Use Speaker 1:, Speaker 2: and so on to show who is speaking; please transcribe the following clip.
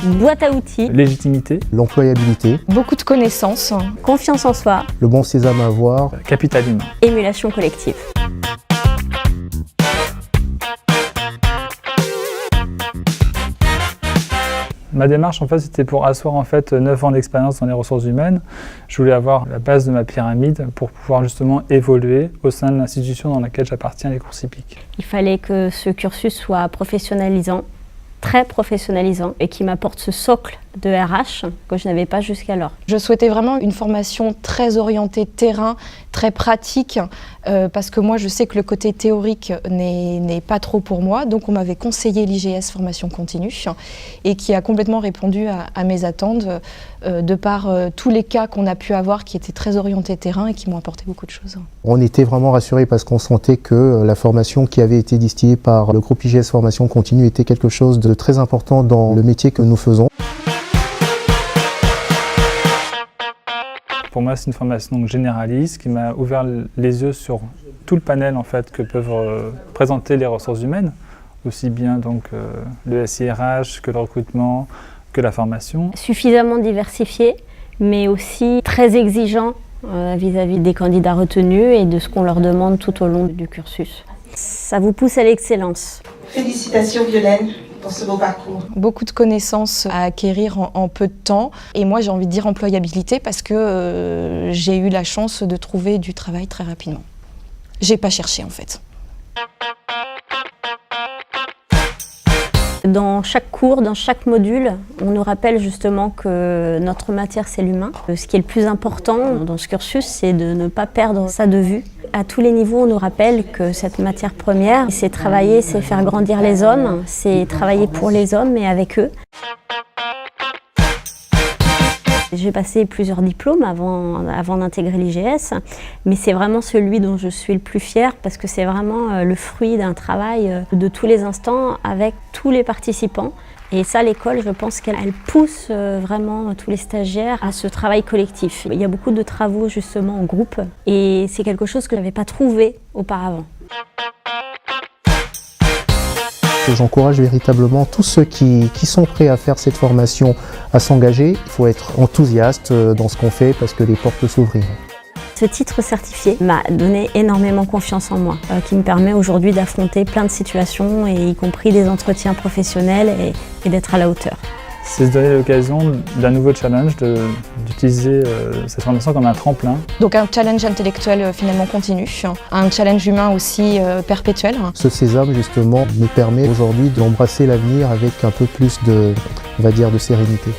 Speaker 1: Boîte à outils,
Speaker 2: légitimité,
Speaker 3: l'employabilité,
Speaker 4: beaucoup de connaissances,
Speaker 1: confiance en soi,
Speaker 3: le bon sésame à avoir,
Speaker 2: capital humain.
Speaker 1: émulation collective.
Speaker 2: Ma démarche, en fait, c'était pour asseoir 9 ans d'expérience dans les ressources humaines. Je voulais avoir la base de ma pyramide pour pouvoir justement évoluer au sein de l'institution dans laquelle j'appartiens, les courses hippiques.
Speaker 1: Il fallait que ce cursus soit professionnalisant, très professionnalisant, et qui m'apporte ce socle de RH que je n'avais pas jusqu'alors.
Speaker 4: Je souhaitais vraiment une formation très orientée terrain, très pratique, parce que moi je sais que le côté théorique n'est pas trop pour moi, donc on m'avait conseillé l'IGS formation continue et qui a complètement répondu à mes attentes de par tous les cas qu'on a pu avoir qui étaient très orientés terrain et qui m'ont apporté beaucoup de choses.
Speaker 3: On était vraiment rassurés parce qu'on sentait que la formation qui avait été distillée par le groupe IGS Formation Continue était quelque chose de très important dans le métier que nous faisons.
Speaker 2: Pour moi, c'est une formation généraliste qui m'a ouvert les yeux sur tout le panel que peuvent présenter les ressources humaines, aussi bien le SIRH que le recrutement, que la formation.
Speaker 1: Suffisamment diversifié, mais aussi très exigeant vis-à-vis des candidats retenus et de ce qu'on leur demande tout au long du cursus. Ça vous pousse à l'excellence.
Speaker 5: Félicitations Violaine pour ce beau parcours.
Speaker 4: Beaucoup de connaissances à acquérir en peu de temps et moi j'ai envie de dire employabilité parce que j'ai eu la chance de trouver du travail très rapidement. J'ai pas cherché en fait.
Speaker 1: Dans chaque cours, dans chaque module, on nous rappelle justement que notre matière, c'est l'humain. Ce qui est le plus important dans ce cursus, c'est de ne pas perdre ça de vue. À tous les niveaux, on nous rappelle que cette matière première, c'est travailler, c'est faire grandir les hommes, c'est travailler pour les hommes et avec eux. J'ai passé plusieurs diplômes avant d'intégrer l'IGS, mais c'est vraiment celui dont je suis le plus fière parce que c'est vraiment le fruit d'un travail de tous les instants avec tous les participants. Et ça, l'école, je pense qu'elle pousse vraiment tous les stagiaires à ce travail collectif. Il y a beaucoup de travaux justement en groupe et c'est quelque chose que je n'avais pas trouvé auparavant.
Speaker 3: J'encourage véritablement tous ceux qui sont prêts à faire cette formation à s'engager. Il faut être enthousiaste dans ce qu'on fait parce que les portes peuvent s'ouvrir.
Speaker 1: Ce titre certifié m'a donné énormément confiance en moi, qui me permet aujourd'hui d'affronter plein de situations, et y compris des entretiens professionnels et d'être à la hauteur.
Speaker 2: C'est se donner l'occasion d'un nouveau challenge, d'utiliser cette formation comme un tremplin.
Speaker 4: Donc un challenge intellectuel finalement continu, un challenge humain aussi perpétuel.
Speaker 3: Ce sésame justement me permet aujourd'hui d'embrasser l'avenir avec un peu plus de sérénité.